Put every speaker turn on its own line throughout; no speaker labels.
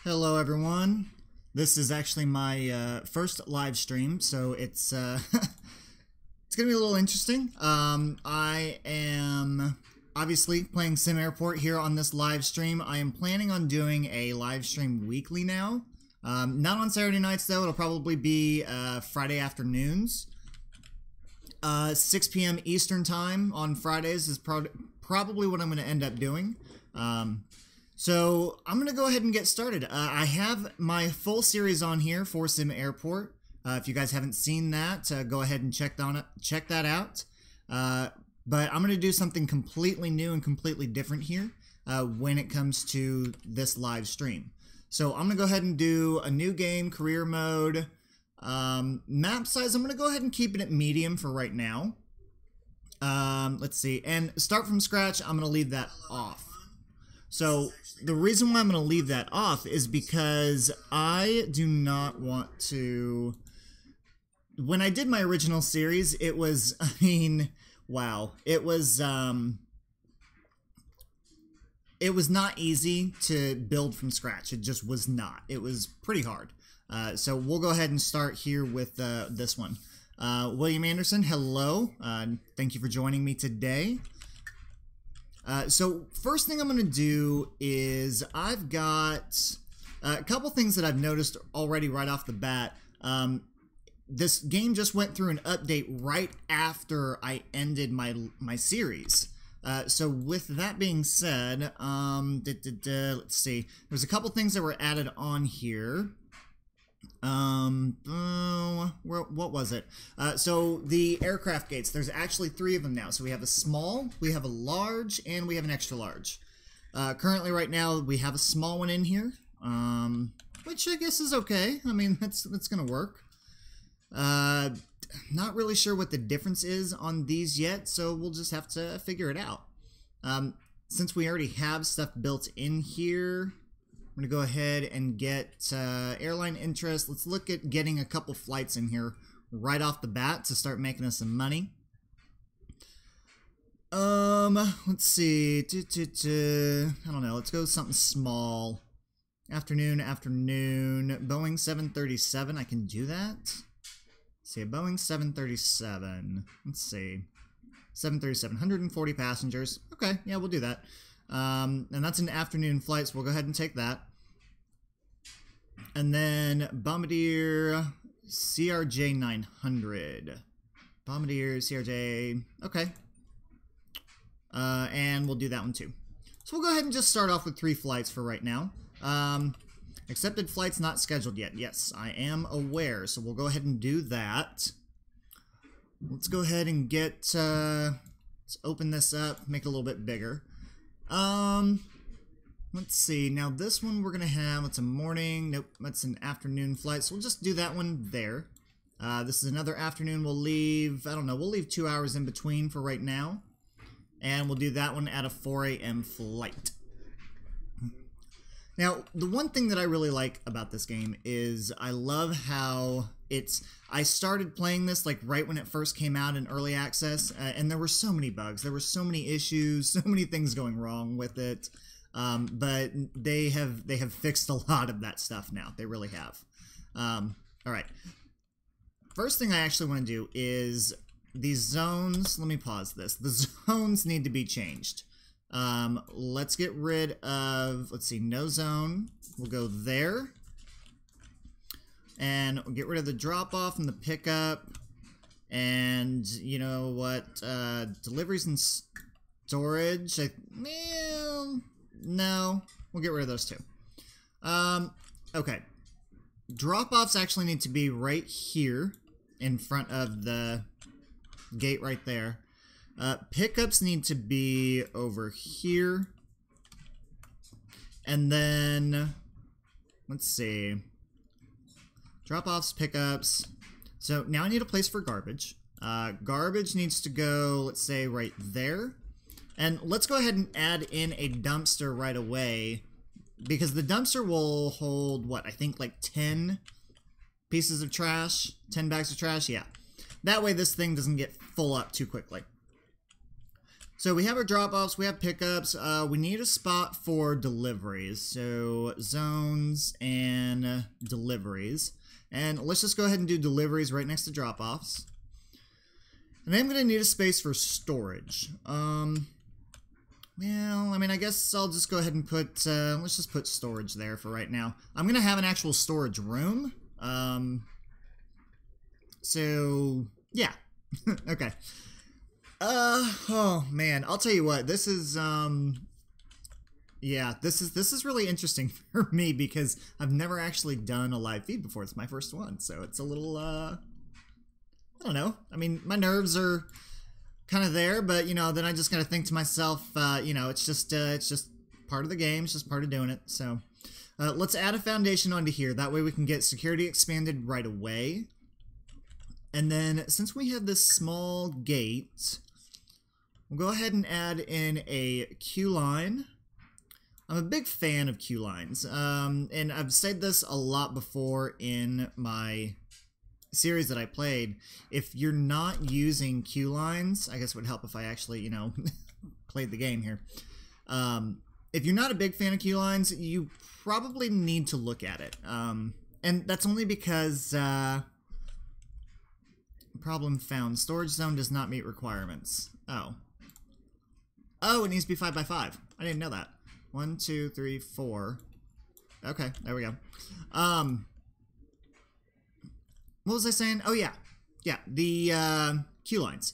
Hello everyone. This is actually my first live stream, so it's it's gonna be a little interesting. I am obviously playing Sim Airport here on this live stream. I am planning on doing a live stream weekly now. Not on Saturday nights though. It'll probably be Friday afternoons. 6 p.m. Eastern time on Fridays is probably what I'm going to end up doing. So I'm going to go ahead and get started. I have my full series on here for Sim Airport. If you guys haven't seen that, go ahead and check that out. But I'm going to do something completely new and completely different here when it comes to this live stream. So I'm going to go ahead and do a new game, career mode. Map size, I'm going to go ahead and keep it at medium for right now. Let's see. And start from scratch, I'm going to leave that off. So the reason why I'm going to leave that off is because I do not want to... When I did my original series, it was, I mean, wow. It was not easy to build from scratch. It just was not. It was pretty hard. So we'll go ahead and start here with this one. William Anderson, hello. Thank you for joining me today. So first thing I'm going to do is I've got a couple things that I've noticed already right off the bat. This game just went through an update right after I ended my series. So with that being said, let's see. There's a couple things that were added on here. What was it? So the aircraft gates, there's actually 3 of them now. So we have a small, we have a large, and we have an extra large. Currently right now we have a small one in here, which I guess is okay. I mean, that's gonna work. Not really sure what the difference is on these yet, so we'll just have to figure it out. Since we already have stuff built in here, I'm going to go ahead and get airline interest. Let's look at getting a couple flights in here right off the bat to start making us some money. Let's see. I don't know. Let's go with something small. Afternoon. Boeing 737. I can do that. Let's see, a Boeing 737. Let's see. 737. 140 passengers. Okay, yeah, we'll do that. And that's an afternoon flight, so we'll go ahead and take that. And then Bombardier CRJ 900. Bombardier CRJ, okay. And we'll do that one too. So we'll go ahead and just start off with 3 flights for right now. Accepted flights not scheduled yet. Yes, I am aware, so we'll go ahead and do that. Let's go ahead and get, let's open this up, make it a little bit bigger. Let's see, now this one we're gonna have, it's a morning, nope, that's an afternoon flight, so we'll just do that one there. This is another afternoon, we'll leave, I don't know, we'll leave 2 hours in between for right now. And we'll do that one at a 4 a.m. flight. Now, the one thing that I really like about this game is I love how I started playing this like right when it first came out in early access, and there were so many bugs, there were so many issues, so many things going wrong with it, but they have fixed a lot of that stuff now. They really have. Alright. First thing I actually want to do is these zones, let me pause this. The zones need to be changed. Let's get rid of, let's see, no zone. We'll go there. And we'll get rid of the drop-off and the pickup. And, you know what, deliveries and storage, no, we'll get rid of those too. Okay. Drop-offs actually need to be right here in front of the gate right there. Pickups need to be over here. And then, let's see. Drop-offs, pickups. So now I need a place for garbage. Garbage needs to go, let's say, right there. And let's go ahead and add in a dumpster right away, because the dumpster will hold, what, I think like 10 pieces of trash? 10 bags of trash? Yeah. That way this thing doesn't get full up too quickly. So we have our drop-offs, we have pickups, we need a spot for deliveries. So zones and deliveries. And let's just go ahead and do deliveries right next to drop-offs. And then I'm going to need a space for storage. Well, I mean, I guess I'll just go ahead and put, let's just put storage there for right now. I'm going to have an actual storage room. So, yeah. Okay. Oh man, I'll tell you what, this is, yeah, this is really interesting for me because I've never actually done a live feed before. It's my first one, so it's a little, I don't know. I mean, my nerves are kind of there, but, you know, then I just gotta think to myself, you know, it's just part of the game, it's just part of doing it, so. Let's add a foundation onto here, that way we can get security expanded right away. And then, since we have this small gate, we'll go ahead and add in a queue line. I'm a big fan of queue lines, and I've said this a lot before in my series that I played. If you're not using queue lines, I guess it would help if I actually, you know, played the game here. If you're not a big fan of queue lines, you probably need to look at it. And that's only because, problem found. Storage zone does not meet requirements. Oh. Oh, it needs to be 5 by 5. I didn't know that. 1, 2, 3, 4. Okay, there we go. What was I saying? Oh, yeah. Yeah, the queue lines.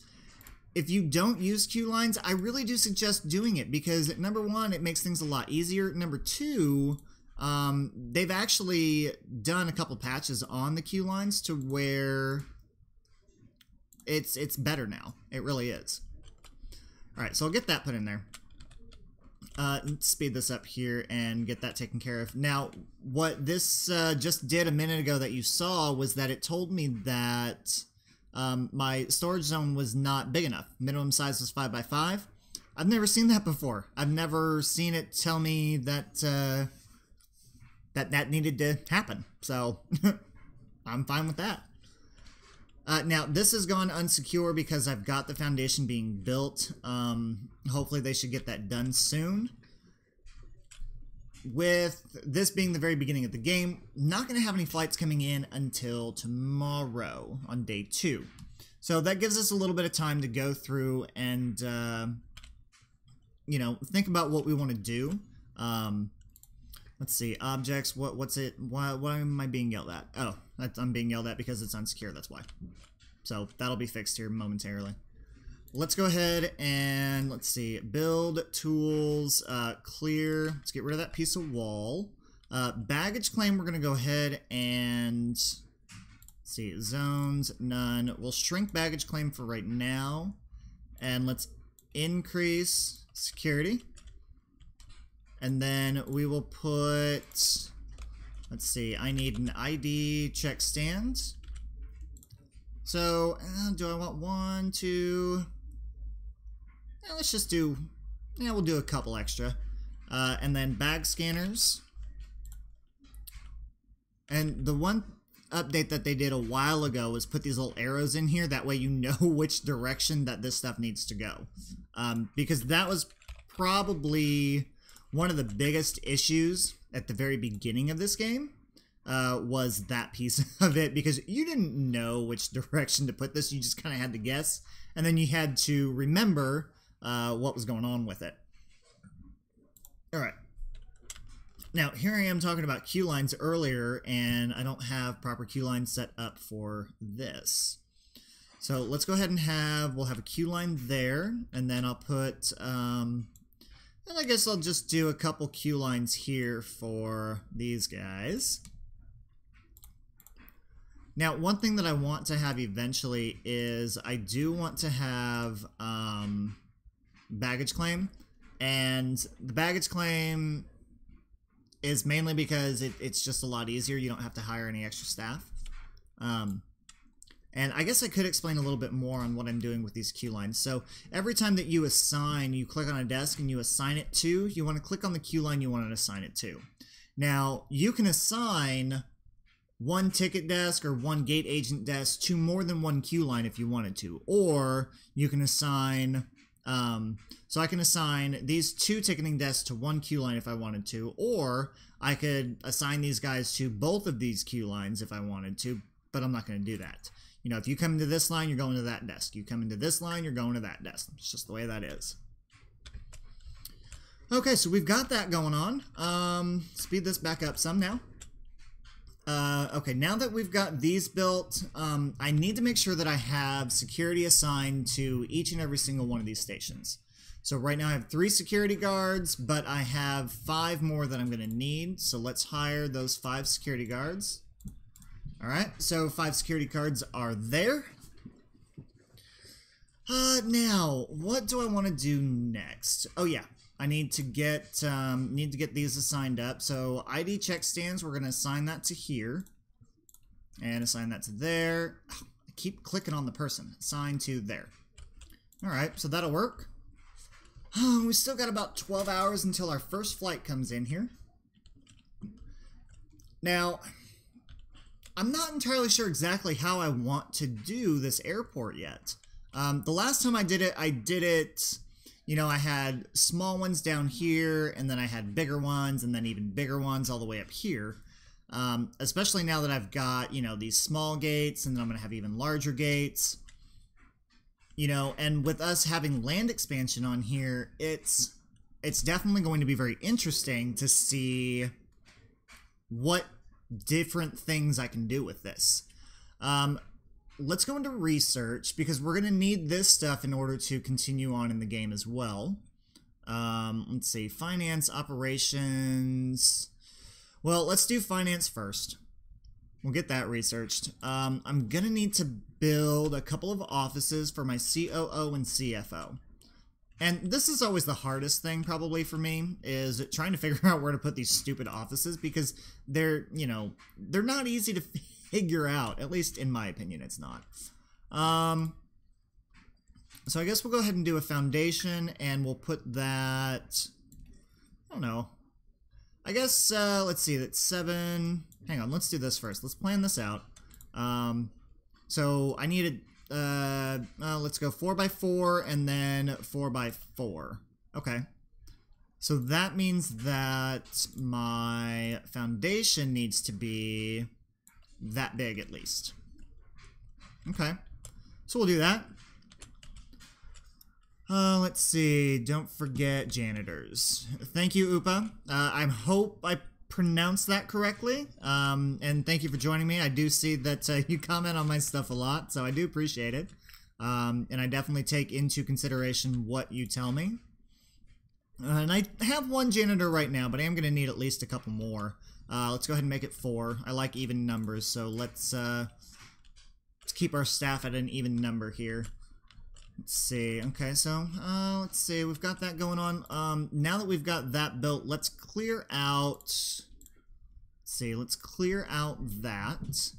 If you don't use queue lines, I really do suggest doing it because, number one, it makes things a lot easier. Number two, they've actually done a couple patches on the queue lines to where it's better now. It really is. Alright, so I'll get that put in there. Let's speed this up here and get that taken care of. Now, what this just did a minute ago that you saw was that it told me that my storage zone was not big enough. Minimum size was 5 by 5. I've never seen that before. I've never seen it tell me that that needed to happen. So, I'm fine with that. Now, this has gone unsecure because I've got the foundation being built. Hopefully they should get that done soon. With this being the very beginning of the game, not going to have any flights coming in until tomorrow on day 2. So that gives us a little bit of time to go through and, you know, think about what we want to do. Let's see, objects, what's it, why am I being yelled at? Oh, I'm being yelled at because it's unsecure, that's why. So that'll be fixed here momentarily. Let's go ahead and, let's see, build, tools, clear, let's get rid of that piece of wall. Baggage claim, we're going to go ahead and, let's see, zones, none. We'll shrink baggage claim for right now, and let's increase security. And then we will put, let's see, I need an ID check stand. So, do I want 1, 2, let's just do, we'll do a couple extra. And then bag scanners. And the one update that they did a while ago was put these little arrows in here, that way you know which direction that this stuff needs to go. Because that was probably one of the biggest issues at the very beginning of this game, was that piece of it, because you didn't know which direction to put this, you just kind of had to guess, and then you had to remember what was going on with it. Alright. Now, here I am talking about queue lines earlier, and I don't have proper queue lines set up for this. So let's go ahead and we'll have a queue line there, and then I'll put, and I guess I'll just do a couple queue lines here for these guys. Now, one thing that I want to have eventually is I do want to have baggage claim, and the baggage claim is mainly because it's just a lot easier. You don't have to hire any extra staff. And I guess I could explain a little bit more on what I'm doing with these queue lines. So every time that you assign, you click on a desk and you assign it to, you want to click on the queue line you want to assign it to. Now, you can assign one ticket desk or one gate agent desk to more than one queue line if you wanted to. Or you can assign So I can assign these 2 ticketing desks to 1 queue line if I wanted to, or I could assign these guys to both of these queue lines if I wanted to, but I'm not going to do that. You know, if you come into this line, you're going to that desk. You come into this line, you're going to that desk. It's just the way that is. Okay, so we've got that going on. Speed this back up some now. Okay, now that we've got these built, I need to make sure that I have security assigned to each and every single one of these stations. So right now I have 3 security guards, but I have 5 more that I'm going to need. So let's hire those 5 security guards. Alright, so 5 security guards are there. Now, what do I want to do next? Oh yeah. I need to get these assigned up. So ID check stands, we're going to assign that to here. And assign that to there. I keep clicking on the person. Assign to there. Alright, so that'll work. We still got about 12 hours until our first flight comes in here. Now, I'm not entirely sure exactly how I want to do this airport yet. The last time I did it... You know, I had small ones down here, and then I had bigger ones, and then even bigger ones all the way up here. Especially now that I've got, you know, these small gates, and then I'm going to have even larger gates. You know, and with us having land expansion on here, it's definitely going to be very interesting to see what different things I can do with this. Let's go into research, because we're going to need this stuff in order to continue on in the game as well. Let's see, finance, operations. Well, let's do finance first. We'll get that researched. I'm going to need to build a couple of offices for my COO and CFO. And this is always the hardest thing probably for me, is trying to figure out where to put these stupid offices, because they're, you know, they're not easy to figure out. At least in my opinion, it's not. So I guess we'll go ahead and do a foundation, and we'll put that, I don't know. I guess, let's see, that's 7. Hang on, let's do this first. Let's plan this out. So I needed, let's go 4x4 and then 4x4. Okay. So that means that my foundation needs to be that big at least. Okay. So we'll do that. Let's see. Don't forget janitors. Thank you, Upa. I hope I pronounced that correctly. And thank you for joining me. I do see that you comment on my stuff a lot, so I do appreciate it. And I definitely take into consideration what you tell me. And I have 1 janitor right now, but I am going to need at least a couple more. Let's go ahead and make it 4. I like even numbers, so let's keep our staff at an even number here. Let's see. Okay, so let's see. We've got that going on. Now that we've got that built, let's clear out. Let's see. Let's clear out that,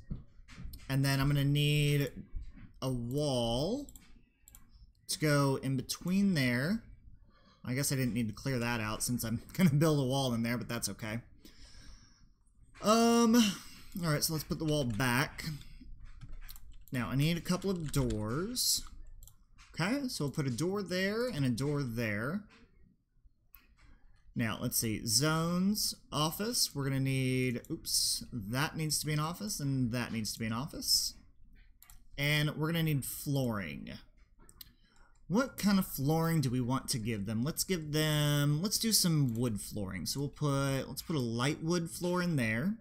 and then I'm gonna need a wall to go in between there. I guess I didn't need to clear that out since I'm gonna build a wall in there, but that's okay. Alright, so let's put the wall back. Now, I need a couple of doors. Okay, so we'll put a door there and a door there. Now, let's see. Zones, office. We're going to need, oops, that needs to be an office and that needs to be an office. And we're going to need flooring. What kind of flooring do we want to give them? Let's give them, let's do some wood flooring. So let's put a light wood floor in there.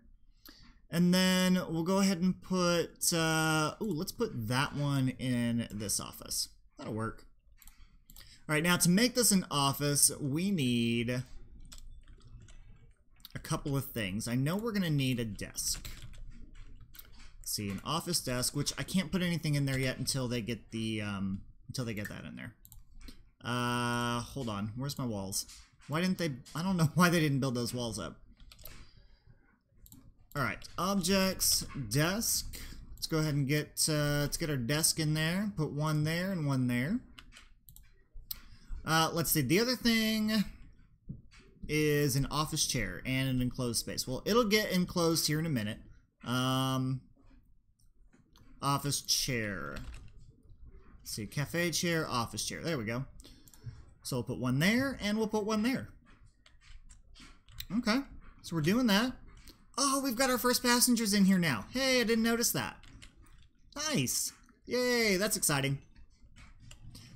And then we'll go ahead and put, let's put that one in this office. That'll work. Alright, now to make this an office, we need a couple of things. I know we're going to need a desk. Let's see, an office desk, which I can't put anything in there yet until they get the, until they get that in there. Hold on. Where's my walls? Why didn't they... I don't know why they didn't build those walls up. Alright. Objects. Desk. Let's go ahead and get... let's get our desk in there. Put one there and one there. Let's see. The other thing is an office chair and an enclosed space. Well, it'll get enclosed here in a minute. Office chair. Let's see, cafe chair, office chair. There we go. So we'll put one there, and we'll put one there. Okay, so we're doing that. Oh, we've got our first passengers in here now. Hey, I didn't notice that. Nice. Yay, that's exciting.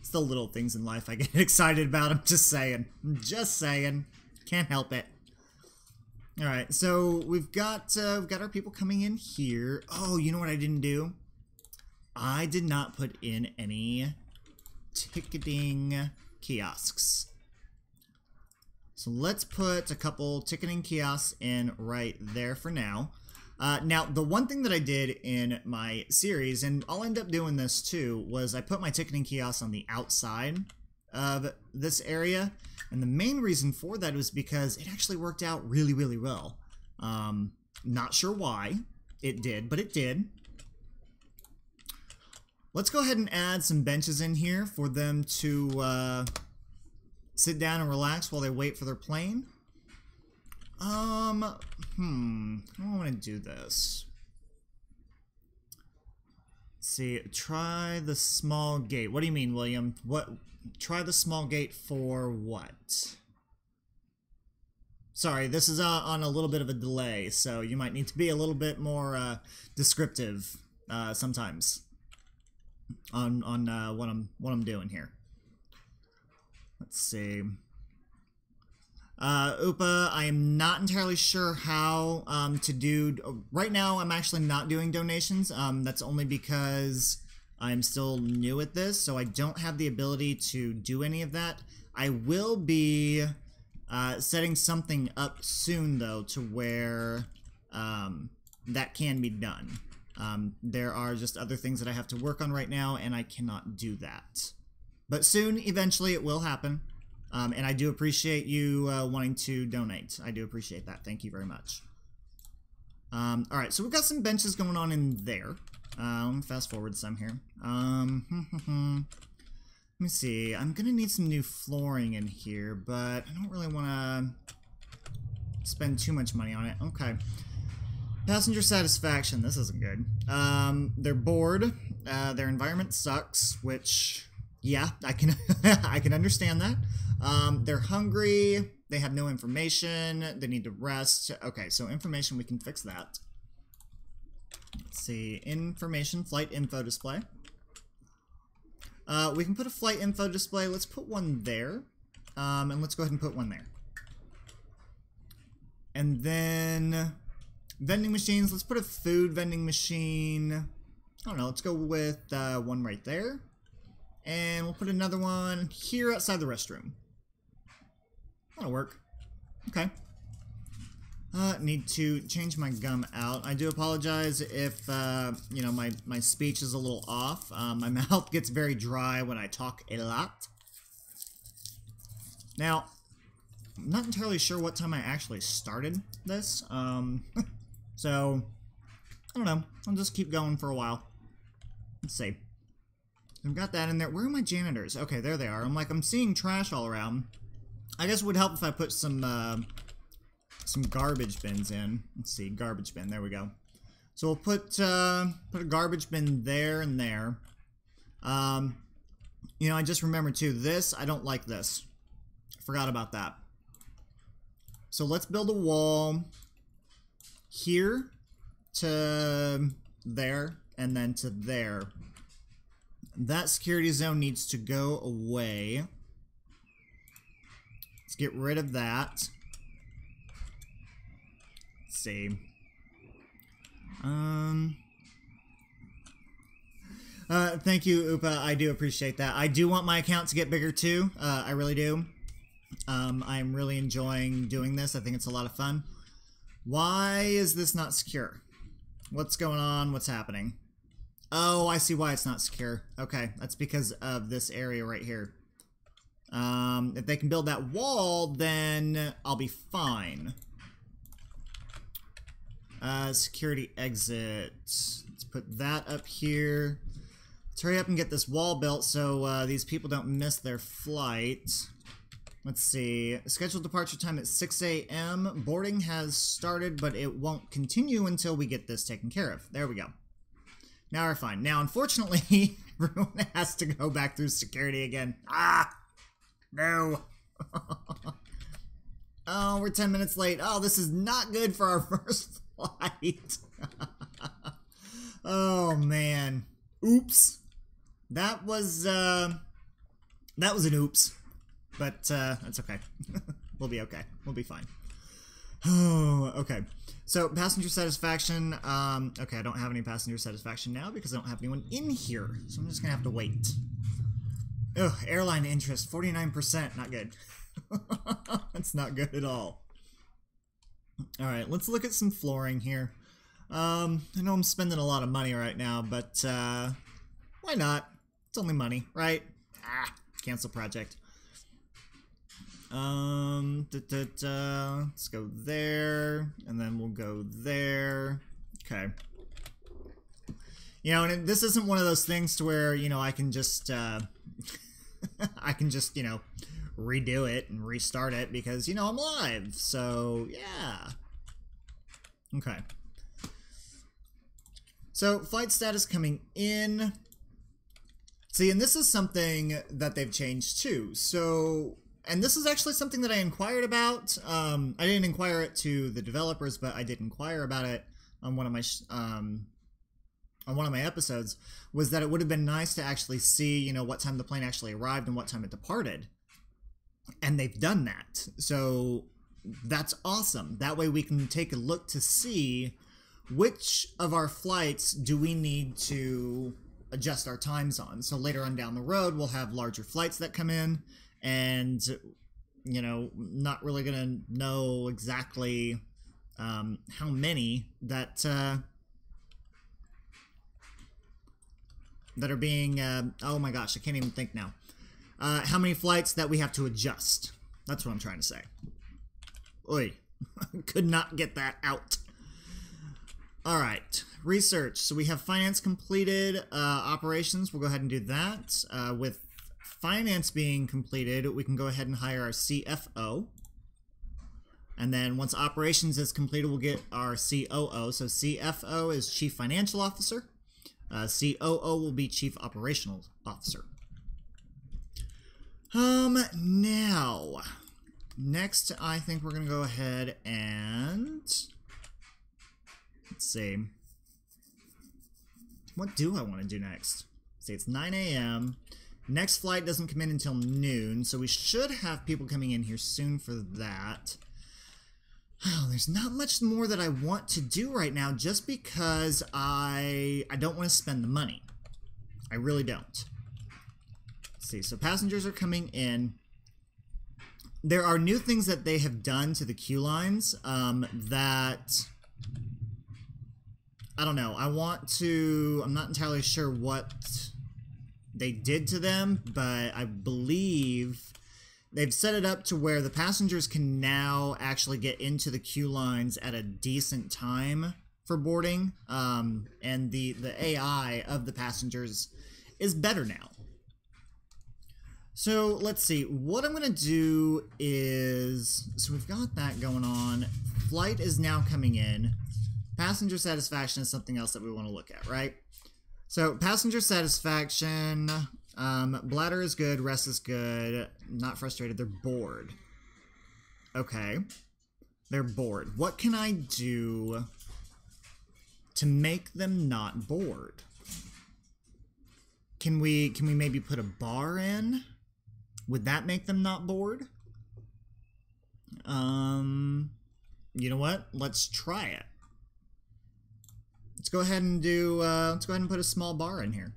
It's the little things in life I get excited about. I'm just saying. I'm just saying. Can't help it. Alright, so we've got our people coming in here. Oh, you know what I didn't do? I did not put in any ticketing kiosks. So let's put a couple ticketing kiosks in right there for now. Now, the one thing that I did in my series, and I'll end up doing this too, was I put my ticketing kiosks on the outside of this area. And the main reason for that was because it actually worked out really, really well. Not sure why it did, but it did. Let's go ahead and add some benches in here for them to sit down and relax while they wait for their plane. How do I want to do this? Let's see, try the small gate. What do you mean, William? What? Try the small gate for what? Sorry, this is on a little bit of a delay, so you might need to be a little bit more descriptive sometimes on what I'm doing here. Let's see. Upa, I am not entirely sure how to do... Right now, I'm actually not doing donations. That's only because I'm still new at this, so I don't have the ability to do any of that. I will be setting something up soon, though, to where that can be done. There are just other things that I have to work on right now, and I cannot do that. But soon, eventually, it will happen. And I do appreciate you wanting to donate. I do appreciate that. Thank you very much. Alright, so we've got some benches going on in there. Let me fast forward some here. Let me see. I'm gonna need some new flooring in here, but I don't really want to spend too much money on it. Okay. Passenger satisfaction. This isn't good. They're bored. Their environment sucks, which, yeah, I can I can understand that. They're hungry. They have no information. They need to rest. Okay, so information, we can fix that. Let's see, information, flight info display. We can put a flight info display. Let's put one there. And let's go ahead and put one there. And then vending machines. Let's put a food vending machine. I don't know, let's go with one right there. And we'll put another one here outside the restroom. That'll work. Okay. Need to change my gum out. I do apologize if, you know, my speech is a little off. My mouth gets very dry when I talk a lot. Now, I'm not entirely sure what time I actually started this. So, I don't know. I'll just keep going for a while. Let's see. I've got that in there. Where are my janitors? Okay, there they are. I'm seeing trash all around. I guess it would help if I put some garbage bins in. Let's see, garbage bin. There we go. So we'll put a garbage bin there and there. You know, I just remembered too. This, I don't like this. I forgot about that. So let's build a wall here to there and then to there. That security zone needs to go away. Let's get rid of that. Let's see. Thank you, Upa. I do appreciate that. I do want my account to get bigger too. I really do. I'm really enjoying doing this. I think it's a lot of fun. Why is this not secure? What's going on? What's happening? Oh, I see why it's not secure. Okay, that's because of this area right here. If they can build that wall, then I'll be fine. Security exit. Let's put that up here. Let's hurry up and get this wall built so these people don't miss their flight. Let's see. Scheduled departure time at 6 a.m. Boarding has started, but it won't continue until we get this taken care of. There we go. Now we're fine. Now, unfortunately, everyone has to go back through security again. Ah! No. Oh, we're 10 minutes late. Oh, this is not good for our first flight. Oh, man. Oops. That was an oops. But, that's okay. We'll be okay. We'll be fine. Oh, okay. So, passenger satisfaction. Okay, I don't have any passenger satisfaction now because I don't have anyone in here. So I'm just gonna have to wait. Ugh, airline interest, 49%. Not good. That's not good at all. Alright, let's look at some flooring here. I know I'm spending a lot of money right now, but, why not? It's only money, right? Ah, cancel project. Let's go there, and then we'll go there. Okay. You know, and this isn't one of those things to where, you know, I can just, I can just, you know, redo it and restart it because, you know, I'm live. So, yeah. Okay. So, flight status coming in. See, and this is something that they've changed too. So, and this is actually something that I inquired about. I didn't inquire it to the developers, but I did inquire about it on one of my episodes. Was that it would have been nice to actually see, you know, what time the plane actually arrived and what time it departed, and they've done that. So that's awesome. That way we can take a look to see which of our flights do we need to adjust our times on. So later on down the road, we'll have larger flights that come in. And, you know, not really gonna know exactly how many that are being, oh my gosh, I can't even think now. How many flights that we have to adjust. That's what I'm trying to say. Oi, could not get that out. Alright, research. So we have finance completed, operations, we'll go ahead and do that. With finance being completed, we can go ahead and hire our CFO. And then once operations is completed, we'll get our COO. So CFO is Chief Financial Officer. COO will be Chief Operational Officer. Now, next I think we're going to go ahead and, let's see. What do I want to do next? See, it's 9 a.m. Next flight doesn't come in until noon, so we should have people coming in here soon for that. Oh, there's not much more that I want to do right now just because I don't want to spend the money. I really don't. Let's see, so passengers are coming in. There are new things that they have done to the queue lines that, I don't know, I'm not entirely sure what they did to them, but I believe they've set it up to where the passengers can now actually get into the queue lines at a decent time for boarding, and the AI of the passengers is better now. So let's see, what I'm going to do is, so we've got that going on, flight is now coming in, passenger satisfaction is something else that we want to look at, right? So, passenger satisfaction, bladder is good, rest is good, not frustrated, they're bored. Okay, they're bored. What can I do to make them not bored? Can we maybe put a bar in? Would that make them not bored? You know what? Let's try it. Let's go ahead and do, let's go ahead and put a small bar in here.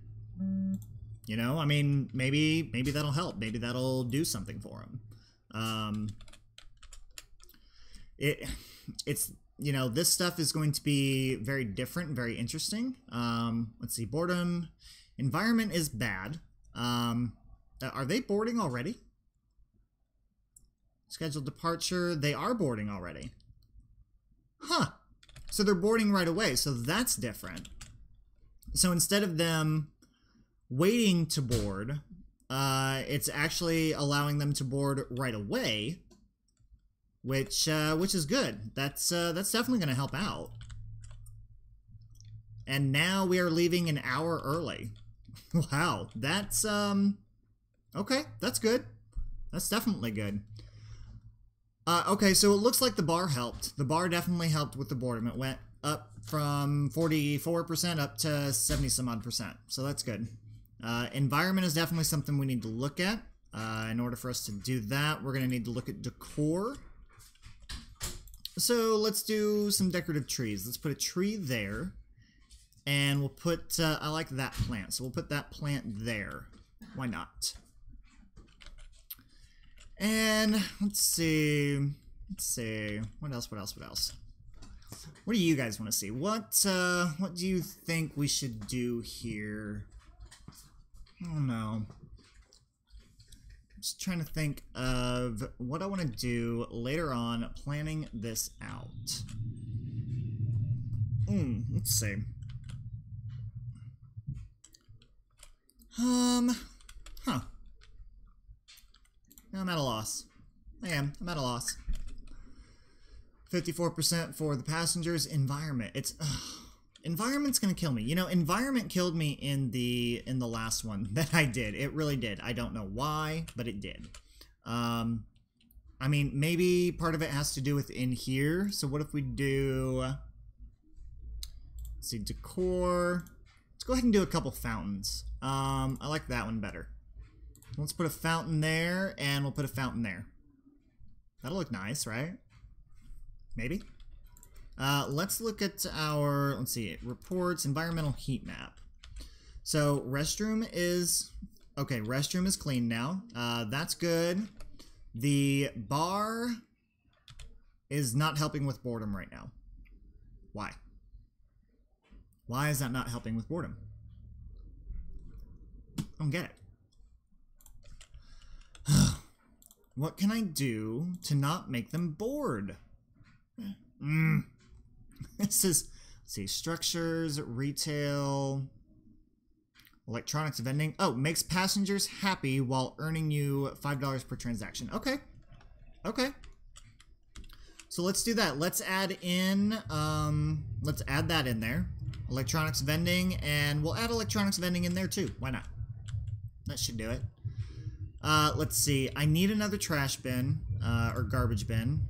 You know, I mean, maybe that'll help. Maybe that'll do something for them. It's, you know, this stuff is going to be very different, very interesting. Let's see, boredom. Environment is bad. Are they boarding already? Scheduled departure. They are boarding already. Huh. So they're boarding right away, so that's different. So instead of them waiting to board, it's actually allowing them to board right away, which is good. That's definitely going to help out. And now we are leaving an hour early. Wow, that's okay. That's good. That's definitely good. Okay, so it looks like the bar helped. The bar definitely helped with the boredom. It went up from 44% up to 70 some odd percent. So that's good. Environment is definitely something we need to look at. In order for us to do that, we're going to need to look at decor. So let's do some decorative trees. Let's put a tree there. And we'll put, I like that plant, so we'll put that plant there. Why not? And let's see. What else? What do you guys want to see? What do you think we should do here? I don't know. I'm just trying to think of what I want to do later on, planning this out. Let's see. Huh. Now I'm at a loss. I'm at a loss. 54% for the passengers. Environment. Environment's gonna kill me. You know, environment killed me in the last one that I did. It really did. I don't know why, but it did. I mean, maybe part of it has to do with in here. So what if we do, let's see, decor. Let's go ahead and do a couple fountains. I like that one better. Let's put a fountain there, and we'll put a fountain there. That'll look nice, right? Maybe? Let's look at our, let's see, reports, environmental heat map. So, restroom is, okay, restroom is clean now. That's good. The bar is not helping with boredom right now. Why? Why is that not helping with boredom? I don't get it. What can I do to not make them bored? This is, let's see, structures, retail, electronics vending. Oh, makes passengers happy while earning you $5 per transaction. Okay. Okay. So let's do that. Let's add in, let's add that in there. Electronics vending, and we'll add electronics vending in there too. Why not? That should do it. Let's see. I need another trash bin, or garbage bin.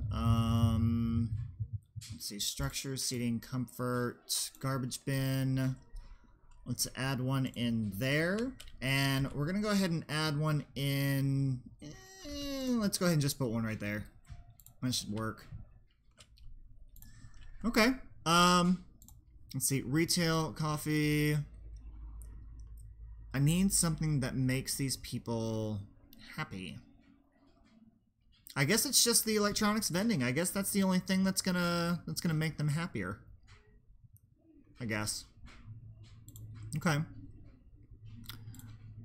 Let's see. Structure, seating, comfort, garbage bin. Let's add one in there. And we're going to go ahead and add one in. Let's go ahead and just put one right there. That should work. Okay. Let's see. Retail, coffee. I need something that makes these people happy. I guess it's just the electronics vending. I guess that's the only thing that's gonna make them happier. I guess. Okay.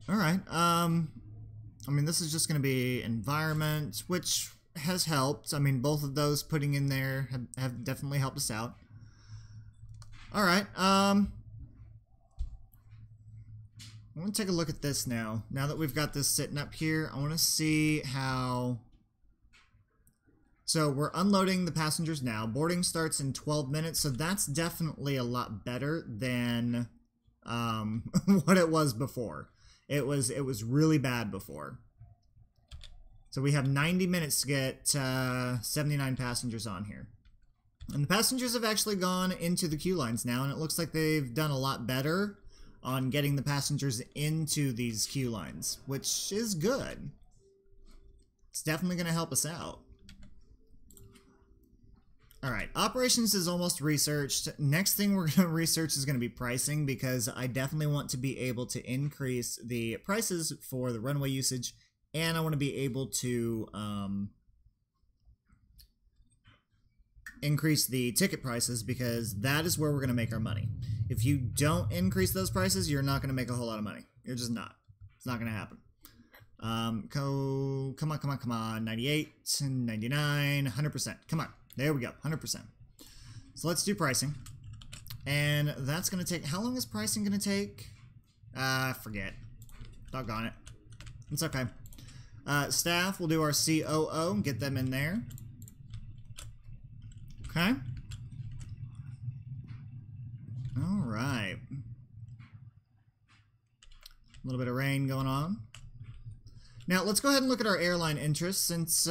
Alright. I mean, this is just gonna be environment, which has helped. I mean, both of those putting in there have definitely helped us out. Alright, I want to take a look at this now. Now that we've got this sitting up here, I want to see how... So we're unloading the passengers now. Boarding starts in 12 minutes, so that's definitely a lot better than what it was before. It was really bad before. So we have 90 minutes to get 79 passengers on here. And the passengers have actually gone into the queue lines now, and it looks like they've done a lot better on getting the passengers into these queue lines, which is good. It's definitely going to help us out. Alright, operations is almost researched. Next thing we're going to research is going to be pricing, because I definitely want to be able to increase the prices for the runway usage, and I want to be able to increase the ticket prices, because that is where we're going to make our money. If you don't increase those prices, you're not going to make a whole lot of money. You're just not. It's not going to happen. Come on. 98, 99, 100%. Come on. There we go. 100%. So let's do pricing. And that's going to take... How long is pricing going to take? Forget. Doggone it. It's okay. Staff, we'll do our COO and get them in there. Okay. Alright. A little bit of rain going on. Now, let's go ahead and look at our airline interests since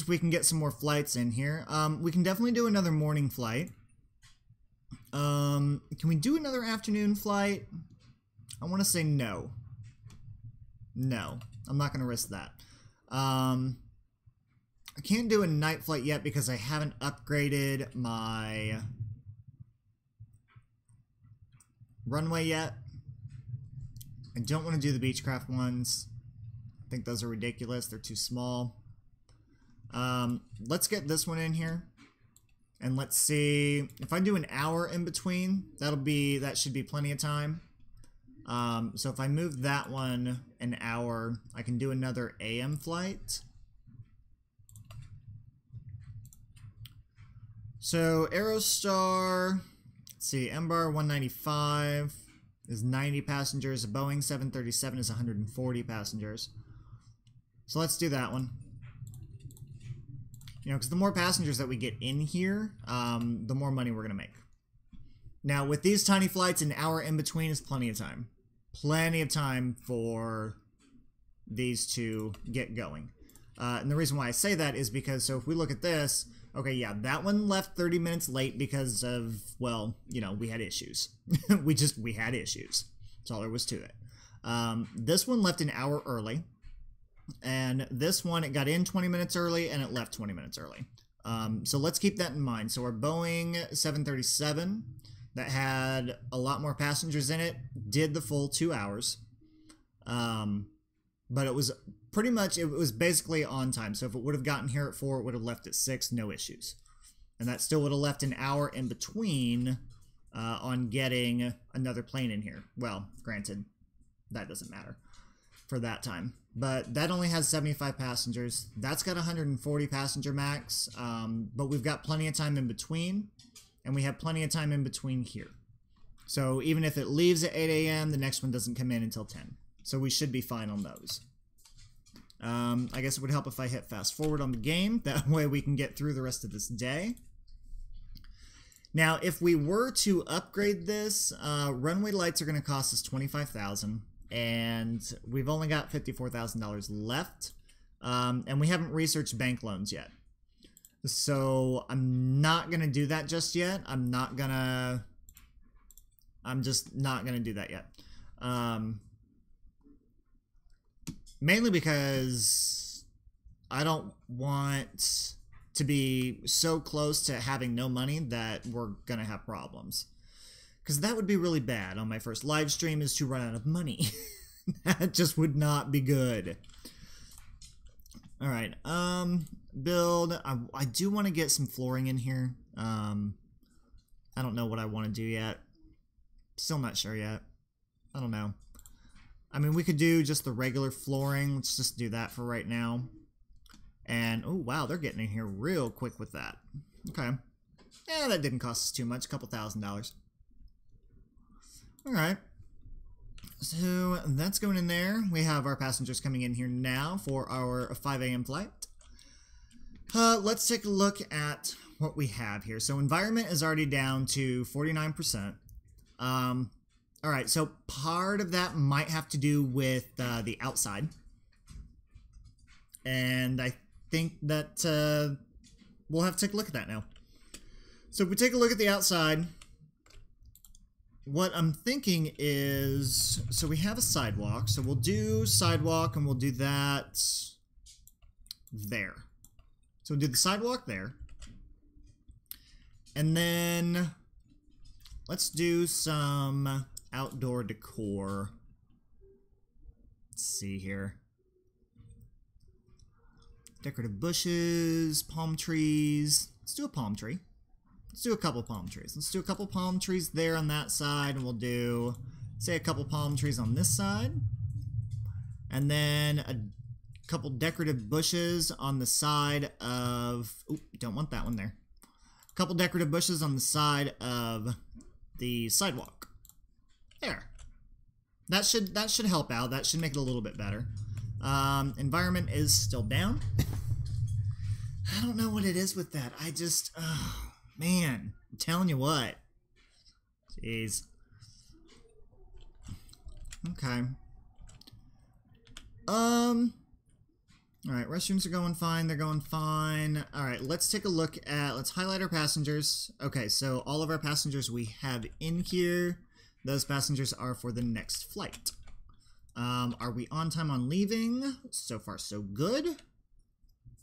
we can get some more flights in here. We can definitely do another morning flight. Can we do another afternoon flight? I want to say no. No, I'm not going to risk that. I can't do a night flight yet because I haven't upgraded my runway yet. I don't want to do the Beechcraft ones. I think those are ridiculous. They're too small. Let's get this one in here. And let's see if I do an hour in between, that should be plenty of time. So if I move that one an hour, I can do another AM flight. So Aerostar, let's see, Embar 195 is 90 passengers. A Boeing 737 is 140 passengers. So let's do that one. You know, because the more passengers that we get in here, the more money we're going to make. Now, with these tiny flights, an hour in between is plenty of time. Plenty of time for these to get going. And the reason why I say that is because, so if we look at this, okay, yeah, that one left 30 minutes late because of, well, you know, we had issues. we had issues. That's all there was to it. This one left an hour early. And this one, it got in 20 minutes early and it left 20 minutes early. So let's keep that in mind. So our Boeing 737 that had a lot more passengers in it did the full 2 hours. But it was pretty much, it was basically on time. So if it would have gotten here at 4, it would have left at 6, no issues. And that still would have left an hour in between on getting another plane in here. Well, granted, that doesn't matter for that time. But that only has 75 passengers. That's got 140 passenger max, but we've got plenty of time in between, and we have plenty of time in between here. So even if it leaves at 8 a.m., the next one doesn't come in until 10. So we should be fine on those. I guess it would help if I hit fast forward on the game. That way we can get through the rest of this day. Now, if we were to upgrade this, runway lights are going to cost us $25,000. And we've only got $54,000 left, and we haven't researched bank loans yet. So I'm not gonna do that just yet. I'm just not gonna do that yet. Mainly because I don't want to be so close to having no money that we're gonna have problems. Because that would be really bad on my first live stream, is to run out of money. That just would not be good. Alright, build. I do want to get some flooring in here. I don't know what I want to do yet. Still not sure yet. I don't know. I mean, we could do just the regular flooring. Let's just do that for right now. And, oh wow, they're getting in here real quick with that. Okay. Yeah, that didn't cost us too much, a couple $1,000s. Alright, so that's going in there. We have our passengers coming in here now for our 5 a.m. flight. Let's take a look at what we have here. So environment is already down to 49%. Alright, so part of that might have to do with the outside. And I think that we'll have to take a look at that now. So if we take a look at the outside, what I'm thinking is, so we have a sidewalk, so we'll do sidewalk and we'll do that there. So we'll do the sidewalk there. And then let's do some outdoor decor. Let's see here. Decorative bushes, palm trees. Let's do a palm tree. Let's do a couple palm trees. Let's do a couple palm trees there on that side, and we'll do, say, a couple palm trees on this side. And then a couple decorative bushes on the side of, oop, don't want that one there. A couple decorative bushes on the side of the sidewalk. There. That should help out. That should make it a little bit better. Environment is still down. I don't know what it is with that. I just, oh, man, I'm telling you what. Jeez. Okay. Alright, restrooms are going fine, they're going fine. Alright, let's take a look at, let's highlight our passengers. Okay, so all of our passengers we have in here, those passengers are for the next flight. Are we on time on leaving? So far, so good.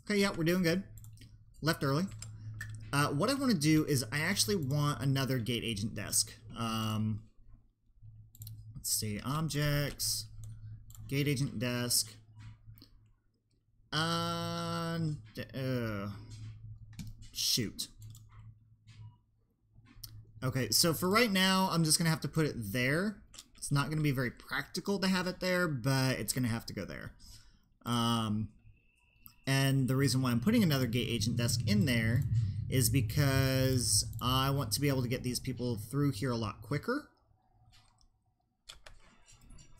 Okay, yeah, we're doing good. Left early. What I want to do is I actually want another gate agent desk. Let's see, objects, gate agent desk. Shoot. Okay, so for right now, I'm just gonna have to put it there. It's not gonna be very practical to have it there, but it's gonna have to go there. And the reason why I'm putting another gate agent desk in there is because I want to be able to get these people through here a lot quicker.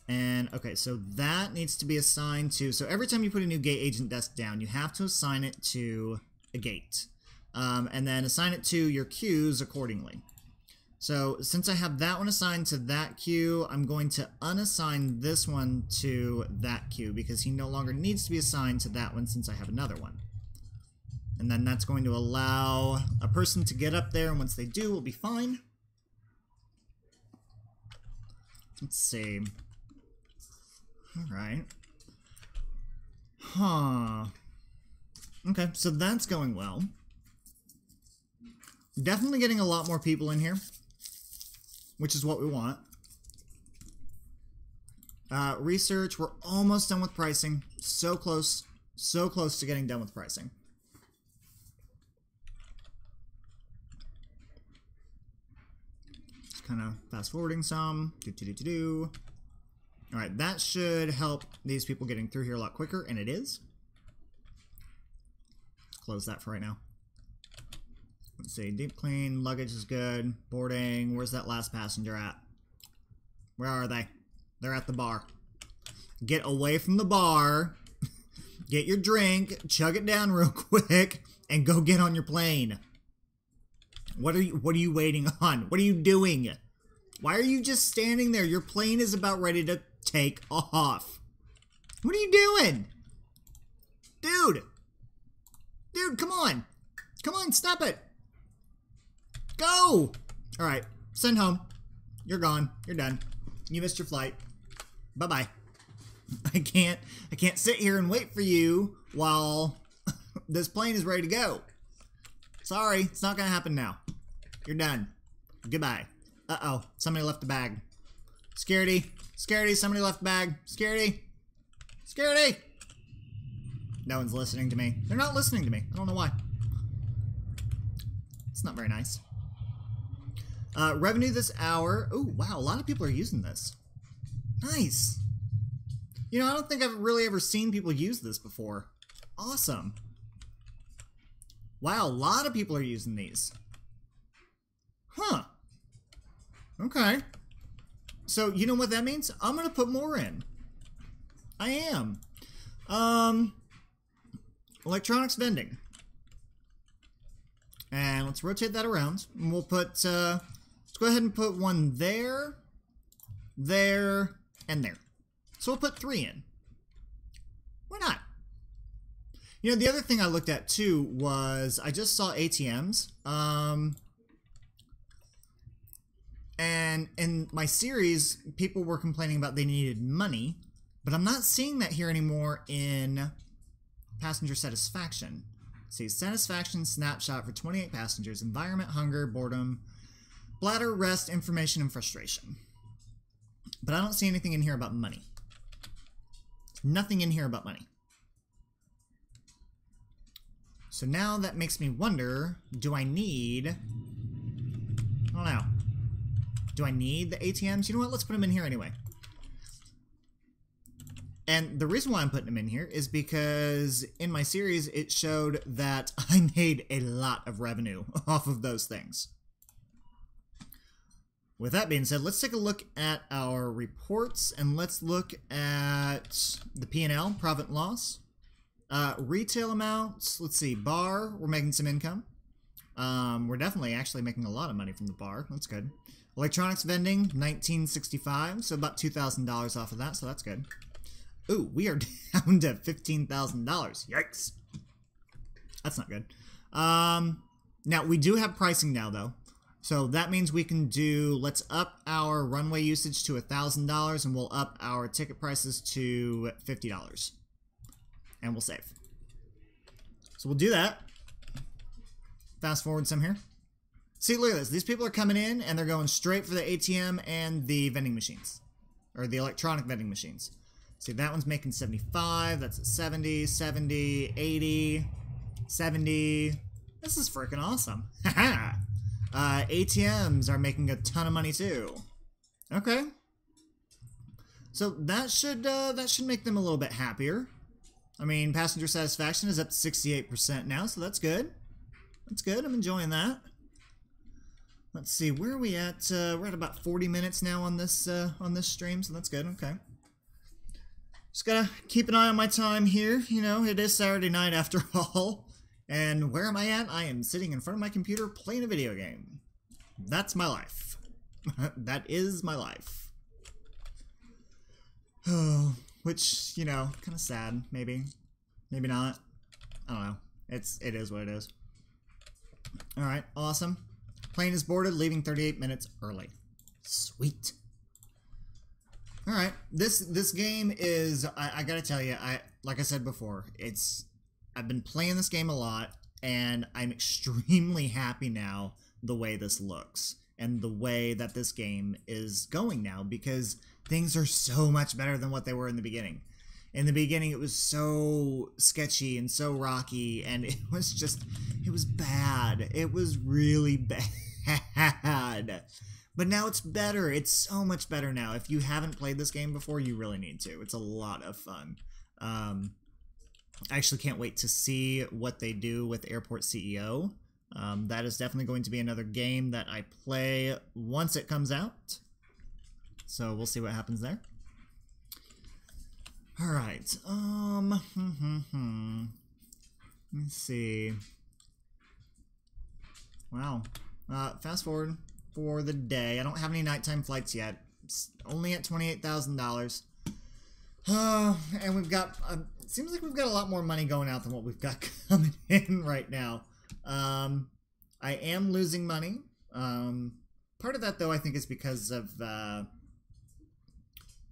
And, okay, so that needs to be assigned to... So every time you put a new gate agent desk down, you have to assign it to a gate. And then assign it to your queues accordingly. So, since I have that one assigned to that queue, I'm going to unassign this one to that queue, because he no longer needs to be assigned to that one since I have another one. And then that's going to allow a person to get up there, and once they do, we'll be fine. Let's see... Alright. Huh. Okay, so that's going well. Definitely getting a lot more people in here, which is what we want. Research, we're almost done with pricing. So close to getting done with pricing. Just kind of fast forwarding some. Alright, that should help these people getting through here a lot quicker, and it is. Let's close that for right now. Let's see, deep clean, luggage is good, boarding, where's that last passenger at? Where are they? They're at the bar. Get away from the bar, get your drink, chug it down real quick, and go get on your plane. What are you waiting on? What are you doing? Why are you just standing there? Your plane is about ready to take off. What are you doing? Dude! Dude, come on! Come on, stop it! Go! Alright, send home. You're gone. You're done. You missed your flight. Bye-bye. I can't sit here and wait for you while this plane is ready to go. Sorry, it's not gonna happen now. You're done. Goodbye. Uh-oh, somebody left the bag. Security! Security, somebody left the bag. Security! Security! No one's listening to me. They're not listening to me. I don't know why. It's not very nice. Revenue this hour. Oh, wow, a lot of people are using this. Nice! You know, I don't think I've really ever seen people use this before. Awesome. Wow, a lot of people are using these. Huh. Okay. So, you know what that means? I'm gonna put more in. I am. Electronics vending. And let's rotate that around. And we'll put, let's go ahead and put one there, there, and there. So we'll put 3 in. Why not? You know, the other thing I looked at, too, was I just saw ATMs. And in my series, people were complaining about they needed money, but I'm not seeing that here anymore in passenger satisfaction. See, satisfaction snapshot for 28 passengers, environment, hunger, boredom, bladder, rest, information, and frustration. But I don't see anything in here about money. Nothing in here about money. So now that makes me wonder, do I need... I don't know. Do I need the ATMs? You know what? Let's put them in here anyway. And the reason why I'm putting them in here is because in my series, it showed that I made a lot of revenue off of those things. With that being said, let's take a look at our reports and let's look at the P&L, profit and loss. Retail amounts, let's see, bar, we're making some income. We're definitely actually making a lot of money from the bar, that's good. Electronics vending, $19.65, so about $2,000 off of that, so that's good. Ooh, we are down to $15,000. Yikes. That's not good. Now, we do have pricing now, though. So that means we can do, let's up our runway usage to $1,000, and we'll up our ticket prices to $50. And we'll save. So we'll do that. Fast forward some here. See, look at this. These people are coming in, and they're going straight for the ATM and the vending machines. Or the electronic vending machines. See, that one's making 75. That's at 70, 70, 80, 70. This is freaking awesome. Haha! ATMs are making a ton of money too. Okay. So that should make them a little bit happier. I mean, passenger satisfaction is up to 68% now, so that's good. That's good. I'm enjoying that. Let's see, where are we at? We're at about 40 minutes now on this stream, so that's good. Okay. Just gotta keep an eye on my time here. You know, it is Saturday night after all. And where am I at? I am sitting in front of my computer playing a video game. That's my life. That is my life. Oh, which, you know, kind of sad, maybe. Maybe not. I don't know. It is what it is. Alright, awesome. Plane is boarded, leaving 38 minutes early. Sweet. Alright, this game is, I gotta tell you, like I said before, I've been playing this game a lot, and I'm extremely happy now the way this looks, and the way that this game is going now, because things are so much better than what they were in the beginning. In the beginning, it was so sketchy and so rocky, and it was bad. It was really bad. But now it's better. It's so much better now. If you haven't played this game before, you really need to. It's a lot of fun. I actually can't wait to see what they do with Airport CEO. That is definitely going to be another game that I play once it comes out. So we'll see what happens there. Alright, let's see. Wow. Fast forward for the day. I don't have any nighttime flights yet. It's only at $28,000. And we've got, it seems like we've got a lot more money going out than what we've got coming in right now. I am losing money. Part of that, though, I think is because of,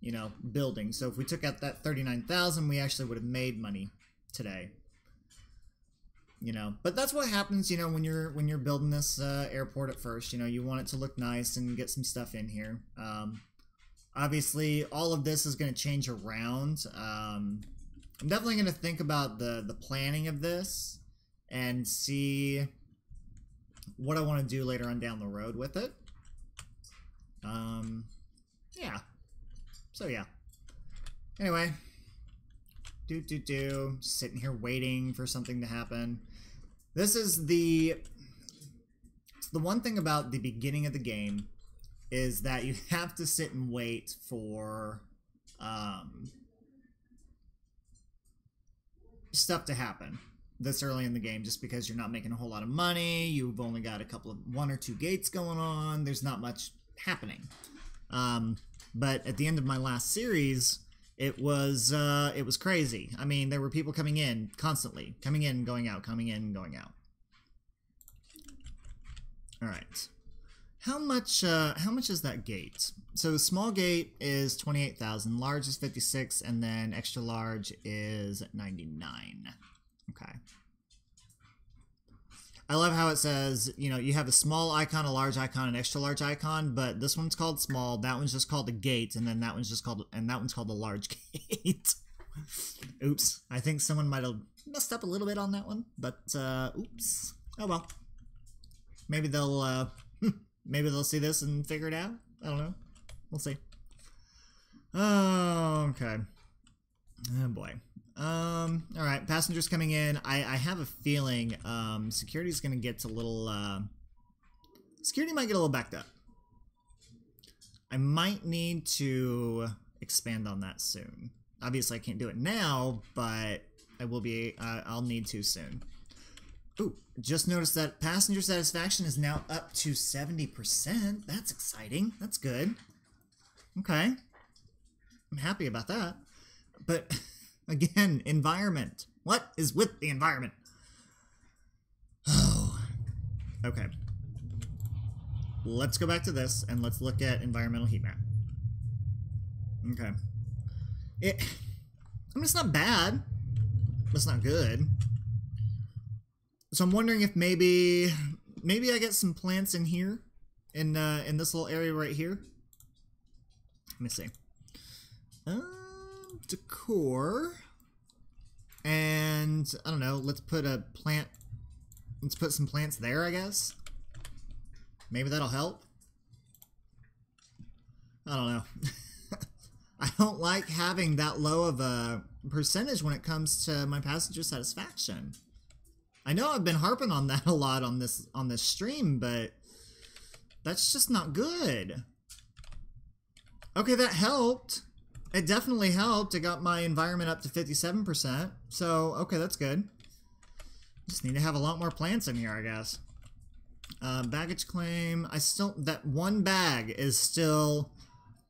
you know, building. So if we took out that 39,000, we actually would have made money today. You know, but that's what happens, you know, when you're building this airport at first. You know, you want it to look nice and get some stuff in here. Obviously, all of this is going to change around. I'm definitely going to think about the planning of this and see what I want to do later on down the road with it. Yeah. So, yeah. Anyway. Sitting here waiting for something to happen. This is the one thing about the beginning of the game is that you have to sit and wait for stuff to happen this early in the game, just because you're not making a whole lot of money. You've only got one or two gates going on. There's not much happening. But at the end of my last series, it was crazy. I mean, there were people coming in constantly, coming in, going out, coming in, going out. All right, how much is that gate? So small gate is 28,000, large is 56, and then extra large is 99. Okay. I love how it says, you know, you have a small icon, a large icon, an extra large icon, but this one's called small, that one's just called a gate, and then that one's just called, and that one's called a large gate. Oops. I think someone might have messed up a little bit on that one, but, oops. Oh well. Maybe they'll see this and figure it out. I don't know. We'll see. Oh, okay. Oh boy. Alright, passengers coming in. I have a feeling, security's gonna get a little, security might get a little backed up. I might need to expand on that soon. Obviously, I can't do it now, but I will be, I'll need to soon. Ooh, just noticed that passenger satisfaction is now up to 70%. That's exciting. That's good. Okay. I'm happy about that. But, again, environment. What is with the environment? Oh. Okay. Let's go back to this, and let's look at environmental heat map. Okay. I mean, it's not bad. But it's not good. So I'm wondering if maybe I get some plants in here, in this little area right here. Let me see. Decor, and I don't know. Let's put a plant. Let's put some plants there, I guess. Maybe that'll help. I don't know. I don't like having that low of a percentage when it comes to my passenger satisfaction. I know I've been harping on that a lot on this stream, but that's just not good. Okay, that helped. It definitely helped. It got my environment up to 57%. So, okay, that's good. Just need to have a lot more plants in here, I guess. Baggage claim. That one bag is still,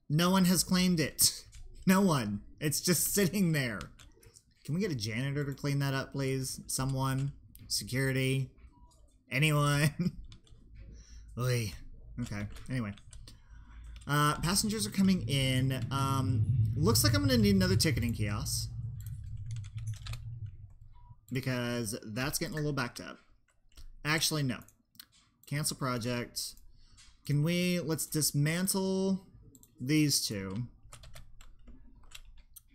no one has claimed it. No one. It's just sitting there. Can we get a janitor to clean that up, please? Someone? Security? Anyone? Oy. Okay, anyway. Passengers are coming in. Looks like I'm gonna need another ticketing kiosk. Because that's getting a little backed up. Actually, no. Cancel project. Let's dismantle these two.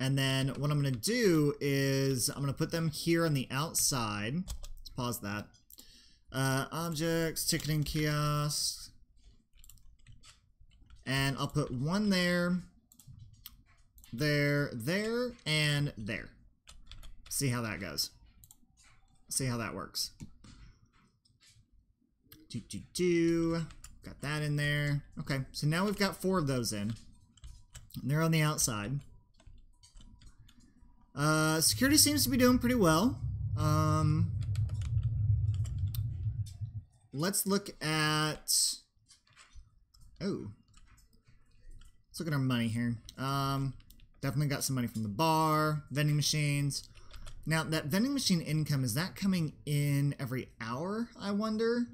And then what I'm going to do is I'm going to put them here on the outside. Let's pause that. Objects, ticketing kiosks. And I'll put one there, there, and there. See how that goes. See how that works. Got that in there. Okay, so now we've got 4 of those in. And they're on the outside. Security seems to be doing pretty well. Let's look at... Oh. Let's look at our money here. Definitely got some money from the bar, vending machines. Now, that vending machine income, is that coming in every hour, I wonder?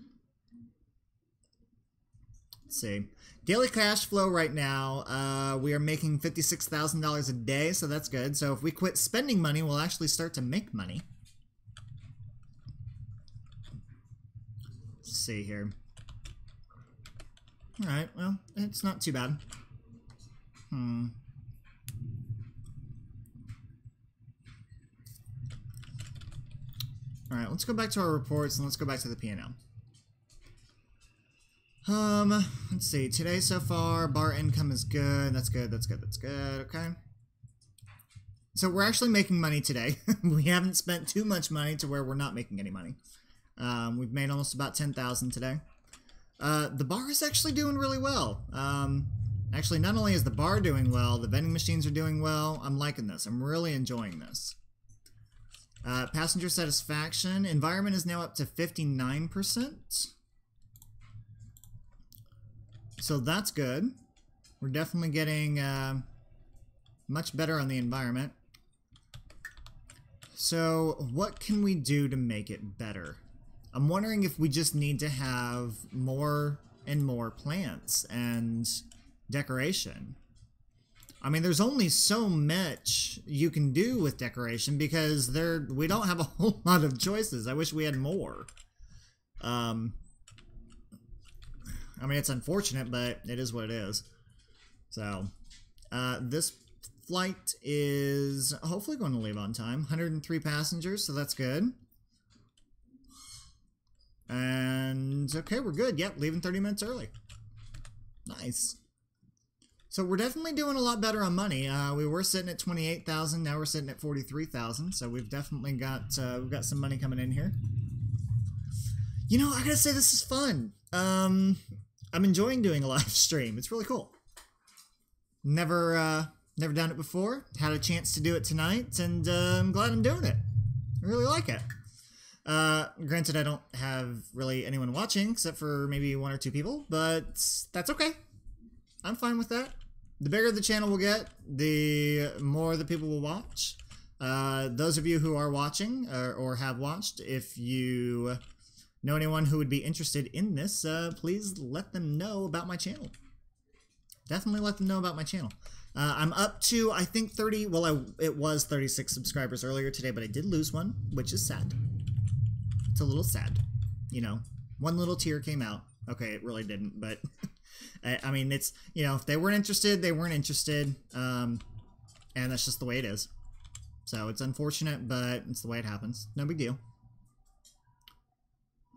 Let's see. Daily cash flow right now, we are making $56,000 a day, so that's good. So if we quit spending money, we'll actually start to make money. Let's see here. Alright, well, it's not too bad. Alright, let's go back to our reports and let's go back to the P&L. Let's see. Today so far, bar income is good. That's good, that's good, that's good. Okay. So we're actually making money today. We haven't spent too much money to where we're not making any money. We've made almost about 10,000 today. The bar is actually doing really well. Actually, not only is the bar doing well, the vending machines are doing well. I'm liking this. I'm really enjoying this. Passenger satisfaction. Environment is now up to 59%. So that's good. We're definitely getting much better on the environment. So what can we do to make it better? I'm wondering if we just need to have more and more plants and decoration. I mean, there's only so much you can do with decoration because we don't have a whole lot of choices. I wish we had more. I mean, it's unfortunate, but it is what it is. So, this flight is hopefully going to leave on time. 103 passengers, so that's good. And, okay, we're good. Yep, leaving 30 minutes early. Nice. So we're definitely doing a lot better on money. We were sitting at 28,000, now we're sitting at 43,000. So we've definitely got some money coming in here. You know, I gotta say this is fun. I'm enjoying doing a live stream. It's really cool. Never done it before. Had a chance to do it tonight, and I'm glad I'm doing it. I really like it. Granted, I don't have really anyone watching except for maybe 1 or 2 people, but that's okay. I'm fine with that. the bigger the channel will get, the more the people will watch. Those of you who are watching or have watched, if you know anyone who would be interested in this, please let them know about my channel. Definitely let them know about my channel. I'm up to, I think, 30, well, it was 36 subscribers earlier today, but I did lose one, which is sad. It's a little sad. You know, one little tear came out. Okay, it really didn't, but I mean, it's, you know, if they weren't interested, they weren't interested, and that's just the way it is. So it's unfortunate, but it's the way it happens. No big deal.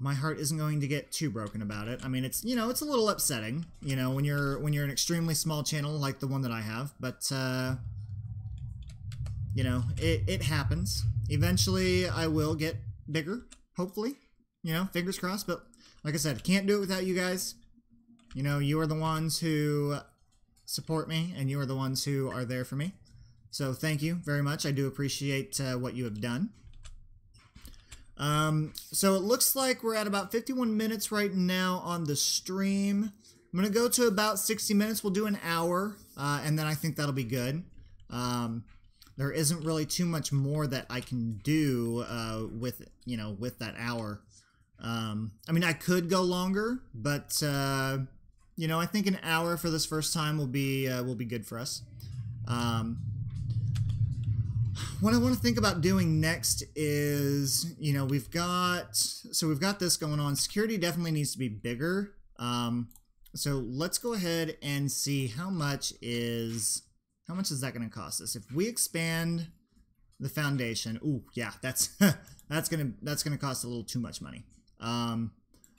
My heart isn't going to get too broken about it. I mean, it's, you know, it's a little upsetting, you know, when you're an extremely small channel like the one that I have, but you know, it happens. Eventually I will get bigger, hopefully, you know, fingers crossed, but like I said, can't do it without you guys. You know, you are the ones who support me, and you are the ones who are there for me. So thank you very much. I do appreciate what you have done. So it looks like we're at about 51 minutes right now on the stream. I'm going to go to about 60 minutes. We'll do an hour, and then I think that'll be good. There isn't really too much more that I can do with, you know, with that hour. I mean, I could go longer, but you know, I think an hour for this first time will be good for us. What I want to think about doing next is, you know, we've got this going on. Security definitely needs to be bigger. So let's go ahead and see how much is that going to cost us if we expand the foundation. Ooh, yeah, that's gonna cost a little too much money.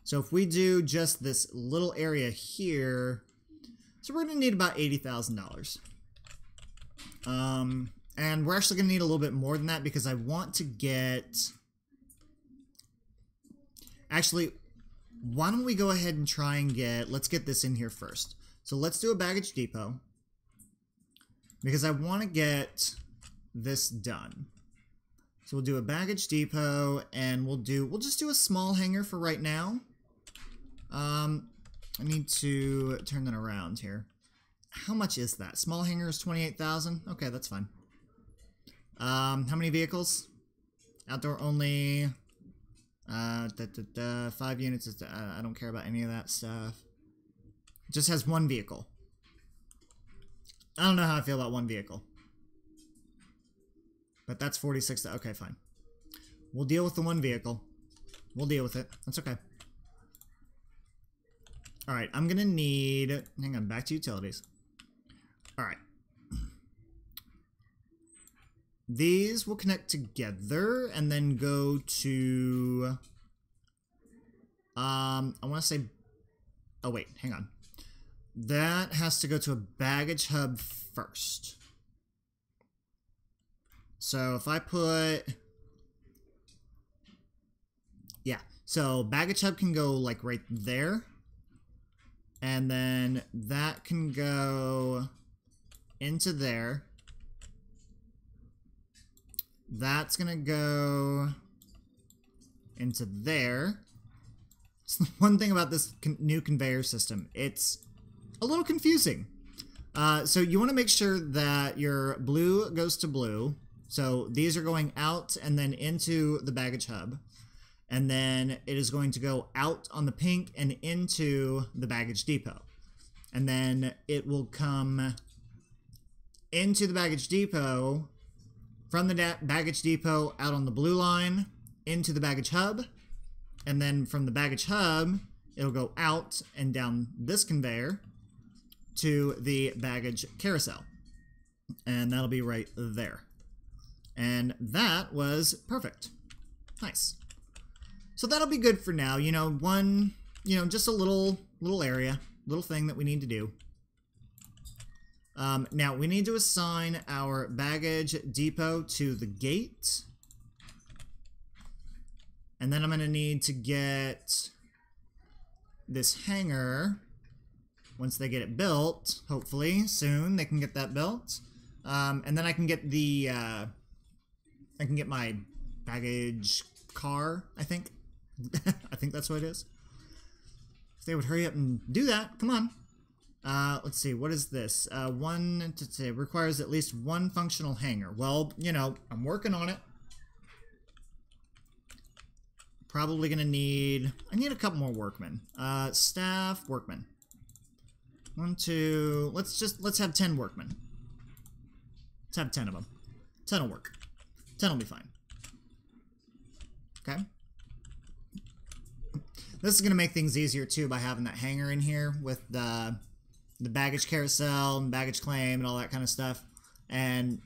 So if we do just this little area here, so we're gonna need about $80,000. And we're actually gonna need a little bit more than that because I want to get. Actually, why don't we go ahead and try and let's get this in here first. So let's do a baggage depot because I want to get this done. So we'll do a baggage depot, and we'll just do a small hangar for right now. I need to turn that around here. How much is that? Small hangar is 28,000. Okay, that's fine. How many vehicles? Outdoor only. 5 units. I don't care about any of that stuff. It just has one vehicle. I don't know how I feel about one vehicle. But that's 46. Okay, fine. We'll deal with the one vehicle. We'll deal with it. That's okay. Alright, I'm gonna need... Hang on, back to utilities. Alright. These will connect together and then go to... I want to say... Oh, wait, hang on. That has to go to a baggage hub first. So if I put... Yeah, so baggage hub can go like right there. And then that can go into there. That's gonna go into there. So the one thing about this new conveyor system, it's a little confusing. So you want to make sure that your blue goes to blue. So these are going out and then into the baggage hub. And then it is going to go out on the pink and into the baggage depot. And then it will come into the baggage depot, from the baggage depot out on the blue line, into the baggage hub. And then from the baggage hub, it'll go out and down this conveyor to the baggage carousel. And that'll be right there. And that was perfect. Nice. So that'll be good for now. You know, just a little area, little thing that we need to do. Now, we need to assign our baggage depot to the gate. And then I'm going to need to get this hangar, once they get it built, hopefully, soon, they can get that built. And then I can get the, I can get my baggage car, I think. I think that's what it is. If they would hurry up and do that, come on. Let's see, what is this? It requires at least one functional hangar. Well, you know, I'm working on it. Probably gonna need... I need a couple more workmen. Staff, workmen. 1, 2... Let's have 10 workmen. Let's have 10 of them. 10 will work. 10 will be fine. Okay. This is gonna make things easier, too, by having that hangar in here with the baggage carousel and baggage claim and all that kind of stuff. And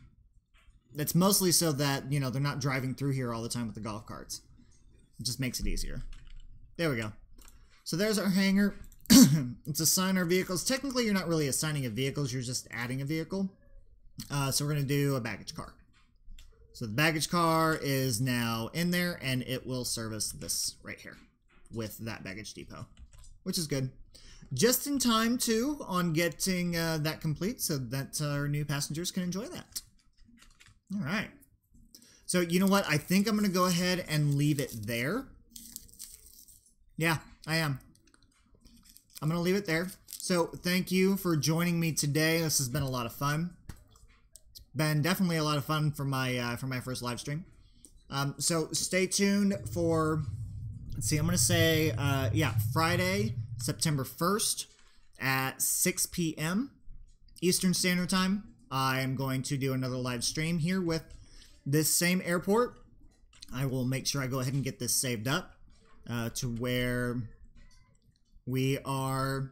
that's mostly so that, you know, they're not driving through here all the time with the golf carts. It just makes it easier. There we go. So there's our hangar. Let's assign our vehicles. Technically, you're not really assigning a vehicles, you're just adding a vehicle. So we're going to do a baggage car. So the baggage car is now in there, and it will service this right here with that baggage depot, which is good. Just in time, too, on getting that complete so that our new passengers can enjoy that. All right. So, you know what? I think I'm going to go ahead and leave it there. Yeah, I am. I'm going to leave it there. So, thank you for joining me today. This has been a lot of fun. It's been definitely a lot of fun for my first live stream. So, stay tuned for... Let's see, I'm going to say, yeah, Friday, September 1st at 6 p.m. Eastern Standard Time. I am going to do another live stream here with this same airport. I will make sure I go ahead and get this saved up to where we are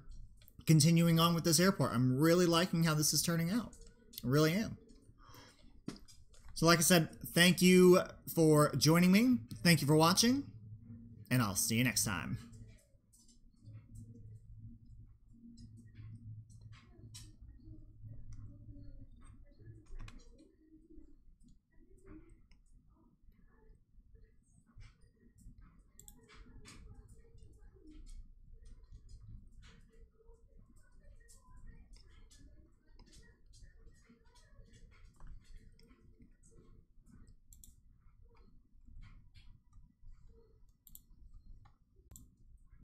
continuing on with this airport. I'm really liking how this is turning out. I really am. So like I said, thank you for joining me. Thank you for watching. And I'll see you next time.